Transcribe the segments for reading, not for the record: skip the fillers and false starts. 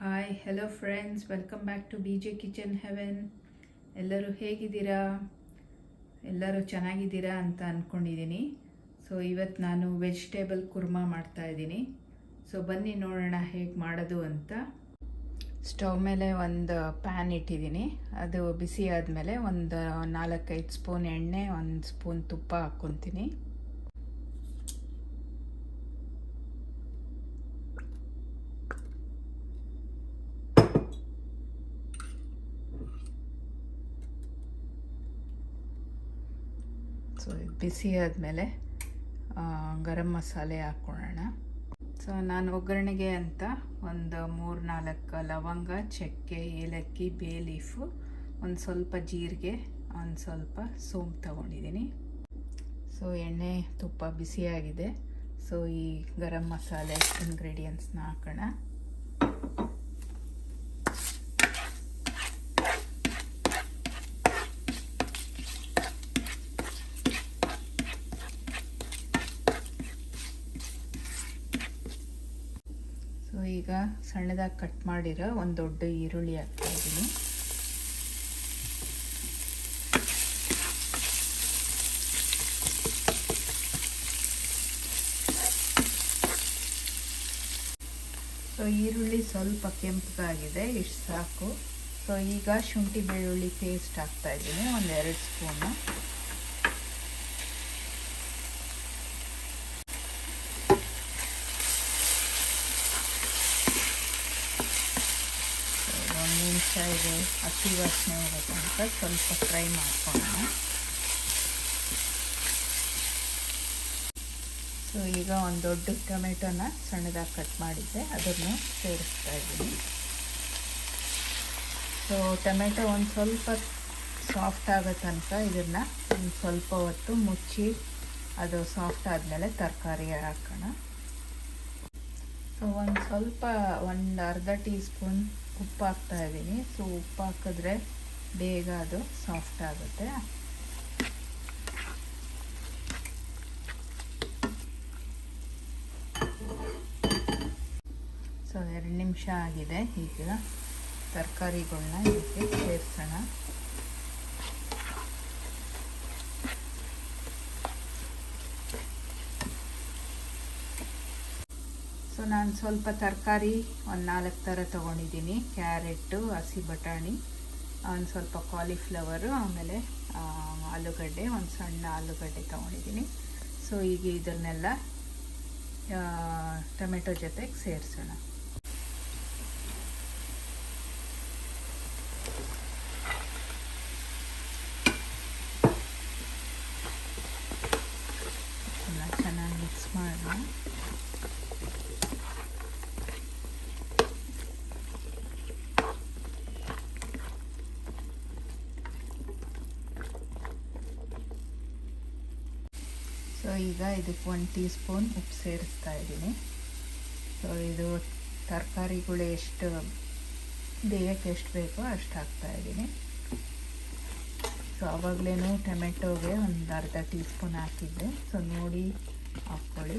Hi hello friends, welcome back to BJ kitchen heaven. ಎಲ್ಲರೂ ಹೇಗಿದ್ದೀರಾ? ಎಲ್ಲರೂ ಚೆನ್ನಾಗಿದ್ದೀರಾ ಅಂತ ಅಂದ್ಕೊಂಡಿದ್ದೀನಿ. ಸೊ ಇವತ್ತು ನಾನು ವೆಜಿಟೇಬಲ್ ಕುರ್ಮಾ ಮಾಡ್ತಾಯಿದ್ದೀನಿ. ಸೊ ಬನ್ನಿ ನೋಡೋಣ ಹೇಗೆ ಮಾಡೋದು ಅಂತ. ಸ್ಟವ್ ಮೇಲೆ ಒಂದು ಪ್ಯಾನ್ ಇಟ್ಟಿದ್ದೀನಿ. ಅದು ಬಿಸಿ ಆದಮೇಲೆ ಒಂದು 4-5 ಸ್ಪೂನ್ ಎಣ್ಣೆ, 1 ಸ್ಪೂನ್ ತುಪ್ಪ ಹಾಕ್ಕೊತೀನಿ. ಸೊ ಇದು ಬಿಸಿ ಆದಮೇಲೆ ಗರಂ ಮಸಾಲೆ ಹಾಕ್ಕೊಳ್ಳೋಣ. ಸೊ ನಾನು ಒಗ್ಗರಣೆಗೆ ಅಂತ ಒಂದು 3-4 ಲವಂಗ, ಚಕ್ಕೆ, ಏಲಕ್ಕಿ, ಬೇ ಲೀಫು, ಒಂದು ಸ್ವಲ್ಪ ಜೀರಿಗೆ, ಒಂದು ಸ್ವಲ್ಪ ಸೋಂಪು ತೊಗೊಂಡಿದ್ದೀನಿ. ಸೊ ಎಣ್ಣೆ ತುಪ್ಪ ಬಿಸಿಯಾಗಿದೆ. ಸೊ ಈ ಗರಂ ಮಸಾಲೆ ಇಂಗ್ರೀಡಿಯೆಂಟ್ಸ್ನ ಹಾಕೋಣ. ಸೊ ಈಗ ಸಣ್ಣದಾಗಿ ಕಟ್ ಮಾಡಿರೋ ಒಂದು ದೊಡ್ಡ ಈರುಳ್ಳಿ ಹಾಕ್ತಾ ಇದ್ದೀನಿ. ಸೊ ಈರುಳ್ಳಿ ಸ್ವಲ್ಪ ಕೆಂಪಗಾಗಿದೆ, ಇಷ್ಟು ಸಾಕು. ಸೊ ಈಗ ಶುಂಠಿ ಬೆಳ್ಳುಳ್ಳಿ ಪೇಸ್ಟ್ ಹಾಕ್ತಾ ಇದ್ದೀನಿ, ಒಂದು 2 ಸ್ಪೂನು. ಇದು ಹಸಿ ವಾಸನೆ ಹೋಗೋಕ್ಕಂತ ಸ್ವಲ್ಪ ಫ್ರೈ ಮಾಡ್ಕೊಳ್ಳೋಣ. ಸೊ ಈಗ ಒಂದು ದೊಡ್ಡ ಟೊಮೆಟೊನ ಸಣ್ಣದಾಗಿ ಕಟ್ ಮಾಡಿದ್ದೆ, ಅದನ್ನು ಸೇರಿಸ್ತಾ ಇದ್ದೀನಿ. ಸೊ ಟೊಮೆಟೊ ಒಂದು ಸ್ವಲ್ಪ ಸಾಫ್ಟ್ ಆಗೋ ತನಕ ಇದನ್ನು ಒಂದು ಸ್ವಲ್ಪ ಹೊತ್ತು ಮುಚ್ಚಿ, ಅದು ಸಾಫ್ಟ್ ಆದಮೇಲೆ ತರಕಾರಿ ಹಾಕೋಣ. ಸೊ ಒಂದು ಸ್ವಲ್ಪ ಒಂದು ಅರ್ಧ ಟೀ ಸ್ಪೂನ್ ಉಪ್ಪು ಹಾಕ್ತಾ ಇದ್ದೀನಿ. ಸೊ ಉಪ್ಪು ಹಾಕಿದ್ರೆ ಬೇಗ ಅದು ಸಾಫ್ಟ್ ಆಗುತ್ತೆ. ಸೊ 2 ನಿಮಿಷ ಆಗಿದೆ. ಈಗ ತರಕಾರಿಗಳನ್ನ ಇದಕ್ಕೆ ಸೇರಿಸೋಣ. ಸೊ ನಾನು ಸ್ವಲ್ಪ ತರಕಾರಿ ಒಂದು 4 ಥರ ತೊಗೊಂಡಿದ್ದೀನಿ. ಕ್ಯಾರೆಟು, ಹಸಿ ಬಟಾಣಿ, ಒಂದು ಸ್ವಲ್ಪ ಕಾಲಿಫ್ಲವರು, ಆಮೇಲೆ ಆಲೂಗಡ್ಡೆ, ಒಂದು ಸಣ್ಣ ಆಲೂಗಡ್ಡೆ ತೊಗೊಂಡಿದ್ದೀನಿ. ಸೊ ಈಗ ಇದನ್ನೆಲ್ಲ ಟೊಮೆಟೊ ಜೊತೆಗೆ ಸೇರಿಸೋಣ. ಚೆನ್ನಾಗಿ ಮಿಕ್ಸ್ ಮಾಡೋಣ. ಸೊ ಈಗ ಇದಕ್ಕೆ 1 ಟೀ ಸ್ಪೂನ್ ಉಪ್ಪು ಸೇರಿಸ್ತಾ ಇದ್ದೀನಿ. ಸೊ ಇದು ತರಕಾರಿಗಳು ಎಷ್ಟು ದೇಹಕ್ಕೆ ಎಷ್ಟು ಬೇಕೋ ಅಷ್ಟು ಹಾಕ್ತಾ ಇದ್ದೀನಿ. ಸೊ ಆವಾಗಲೇ ಟೊಮೆಟೊಗೆ ಒಂದು ಅರ್ಧ ಟೀ ಸ್ಪೂನ್ ಹಾಕಿದ್ದೆ. ಸೊ ನೋಡಿ ಹಾಕ್ಕೊಳ್ಳಿ.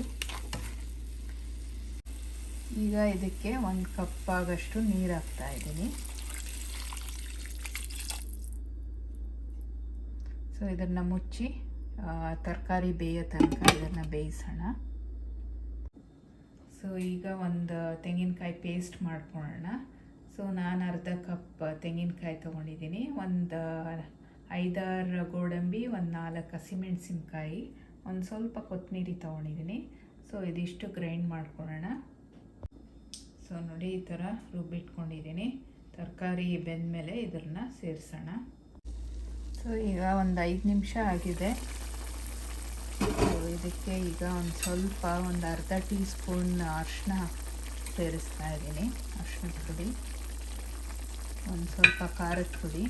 ಈಗ ಇದಕ್ಕೆ 1 ಕಪ್ ಆಗಷ್ಟು ನೀರು ಹಾಕ್ತಾ ಇದ್ದೀನಿ. ಸೊ ಇದನ್ನು ಮುಚ್ಚಿ ತರಕಾರಿ ಬೇಯೋ ತನಕ ಇದನ್ನು ಬೇಯಿಸೋಣ. ಸೊ ಈಗ ಒಂದು ತೆಂಗಿನಕಾಯಿ ಪೇಸ್ಟ್ ಮಾಡ್ಕೊಳ್ಳೋಣ. ಸೊ ನಾನು ಅರ್ಧ ಕಪ್ ತೆಂಗಿನಕಾಯಿ ತೊಗೊಂಡಿದ್ದೀನಿ. ಒಂದು 5-6 ಗೋಡಂಬಿ, ಒಂದು 4 ಹಸಿಮೆಣಸಿನ್ಕಾಯಿ, ಒಂದು ಸ್ವಲ್ಪ ಕೊತ್ತಂಬರಿ ತೊಗೊಂಡಿದ್ದೀನಿ. ಸೊ ಇದಿಷ್ಟು ಗ್ರೈಂಡ್ ಮಾಡ್ಕೊಳ್ಳೋಣ. ಸೊ ನೋಡಿ ಈ ಥರ ರುಬ್ಬಿಟ್ಕೊಂಡಿದ್ದೀನಿ. ತರಕಾರಿ ಬೆಂದಮೇಲೆ ಇದನ್ನು ಸೇರಿಸೋಣ. ಸೊ ಈಗ ಒಂದು 5 ನಿಮಿಷ ಆಗಿದೆ. ಇದಕ್ಕೆ ಈಗ ಒಂದು ಅರ್ಧ ಟೀ ಸ್ಪೂನ್ ಅರಿಶಿನ ಸೇರಿಸ್ತಾ ಇದ್ದೀನಿ. ಅರಿಶಿನದ ಪುಡಿ, ಒಂದು ಸ್ವಲ್ಪ ಖಾರದ ಪುಡಿ,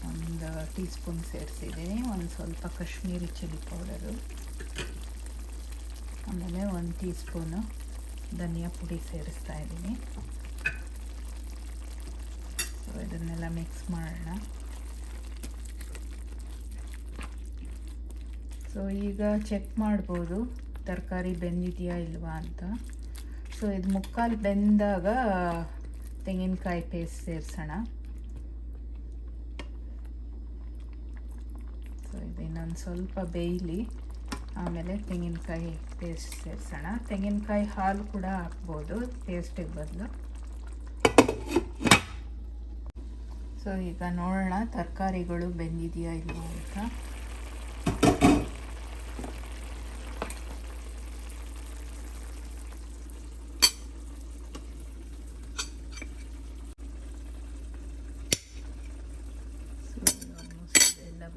1 ಟೀ ಸ್ಪೂನ್ ಸೇರಿಸಿದ್ದೀನಿ. ಒಂದು ಸ್ವಲ್ಪ ಕಾಶ್ಮೀರಿ ಚಿಲ್ಲಿ ಪೌಡರು, ಆಮೇಲೆ 1 ಟೀ ಸ್ಪೂನು ಧನಿಯಾ ಪುಡಿ ಸೇರಿಸ್ತಾ ಇದ್ದೀನಿ. ಸೊ ಇದನ್ನೆಲ್ಲ ಮಿಕ್ಸ್ ಮಾಡೋಣ. ಸೊ ಈಗ ಚೆಕ್ ಮಾಡ್ಬೋದು ತರಕಾರಿ ಬೆಂದಿದೆಯಾ ಇಲ್ವಾ ಅಂತ. ಸೊ ಇದು ಮುಕ್ಕಾಲು ಬೆಂದಾಗ ತೆಂಗಿನಕಾಯಿ ಪೇಸ್ಟ್ ಸೇರಿಸೋಣ. ಸೊ ಇದು ಇನ್ನೊಂದು ಸ್ವಲ್ಪ ಬೇಯಲಿ, ಆಮೇಲೆ ತೆಂಗಿನಕಾಯಿ ಪೇಸ್ಟ್ ಸೇರಿಸೋಣ. ತೆಂಗಿನಕಾಯಿ ಹಾಲು ಕೂಡ ಹಾಕ್ಬೋದು ಪೇಸ್ಟಿಗೆ ಬದಲು. ಸೊ ಈಗ ನೋಡೋಣ ತರಕಾರಿಗಳು ಬೆಂದಿದೆಯಾ ಇಲ್ವಾ ಅಂತ.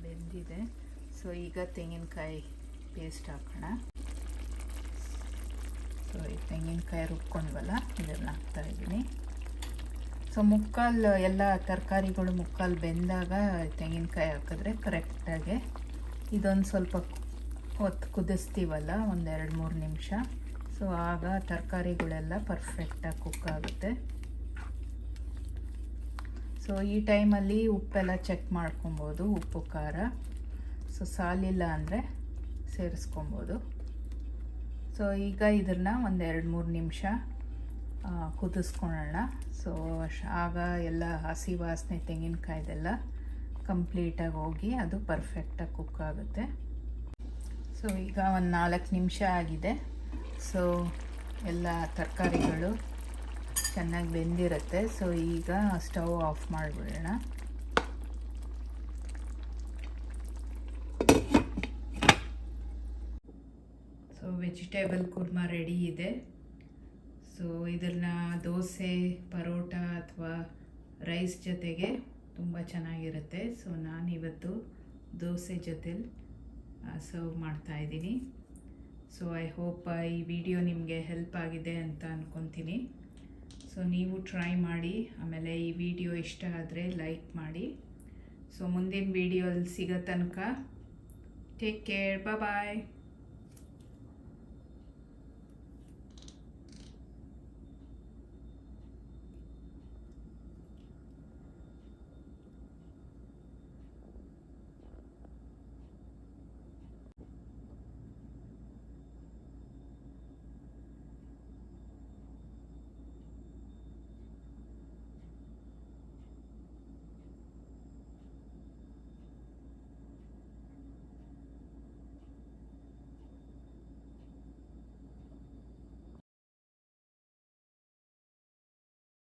ಬೆಂದಿದೆ. ಸೊ ಈಗ ತೆಂಗಿನಕಾಯಿ ಪೇಸ್ಟ್ ಹಾಕೋಣ. ಸೊ ಈ ತೆಂಗಿನಕಾಯಿ ರುಬ್ಕೊಂಡ್ವಲ್ಲ ಇದನ್ನು ಹಾಕ್ತಾ ಇದ್ದೀನಿ. ಸೊ ಮುಕ್ಕಾಲು ಎಲ್ಲ ತರಕಾರಿಗಳು ಮುಕ್ಕಾಲು ಬೆಂದಾಗ ತೆಂಗಿನಕಾಯಿ ಹಾಕಿದ್ರೆ ಕರೆಕ್ಟಾಗಿ ಇದೊಂದು ಸ್ವಲ್ಪ ಹೊತ್ತು ಕುದಿಸ್ತೀವಲ್ಲ, ಒಂದು 2-3 ನಿಮಿಷ. ಸೊ ಆಗ ತರಕಾರಿಗಳೆಲ್ಲ ಪರ್ಫೆಕ್ಟಾಗಿ ಕುಕ್ ಆಗುತ್ತೆ. ಸೊ ಈ ಟೈಮಲ್ಲಿ ಉಪ್ಪೆಲ್ಲ ಚೆಕ್ ಮಾಡ್ಕೊಬೋದು, ಉಪ್ಪು ಖಾರ. ಸೊ ಸಾಲಿಲ್ಲ ಅಂದರೆ ಸೇರಿಸ್ಕೊಬೋದು. ಸೊ ಈಗ ಇದನ್ನು ಒಂದು 2-3 ನಿಮಿಷ ಕುದಿಸ್ಕೊಳ್ಳೋಣ. ಸೊ ಆಗ ಎಲ್ಲ ಹಸಿ ವಾಸನೆ ತೆಂಗಿನಕಾಯ್ದೆಲ್ಲ ಕಂಪ್ಲೀಟಾಗಿ ಹೋಗಿ ಅದು ಪರ್ಫೆಕ್ಟಾಗಿ ಕುಕ್ ಆಗುತ್ತೆ. ಸೊ ಈಗ ಒಂದು 4 ನಿಮಿಷ ಆಗಿದೆ. ಸೊ ಎಲ್ಲ ತರಕಾರಿಗಳು ಚೆನ್ನಾಗಿ ಬೆಂದಿರುತ್ತೆ. ಸೊ ಈಗ ಸ್ಟವ್ ಆಫ್ ಮಾಡಿಬಿಡೋಣ. ಸೊ ವೆಜಿಟೇಬಲ್ ಕುರ್ಮಾ ರೆಡಿ ಇದೆ. ಸೊ ಇದನ್ನು ದೋಸೆ, ಪರೋಟ ಅಥವಾ ರೈಸ್ ಜೊತೆಗೆ ತುಂಬ ಚೆನ್ನಾಗಿರುತ್ತೆ. ಸೊ ನಾನಿವತ್ತು ದೋಸೆ ಜೊತೆಲಿ ಸರ್ವ್ ಮಾಡ್ತಾಯಿದ್ದೀನಿ. ಸೊ ಐ ಹೋಪ್ ಈ ವಿಡಿಯೋ ನಿಮಗೆ ಹೆಲ್ಪ್ ಆಗಿದೆ ಅಂತ ಅಂದ್ಕೊತೀನಿ. ಸೊ ನೀವು ಟ್ರೈ ಮಾಡಿ, ಆಮೇಲೆ ಈ ವಿಡಿಯೋ ಇಷ್ಟ ಆದರೆ ಲೈಕ್ ಮಾಡಿ. ಸೊ ಮುಂದಿನ ವಿಡಿಯೋಲ್ಲಿ ಸಿಗೋ ತನಕ ಟೇಕ್ ಕೇರ್, ಬಾಯ್.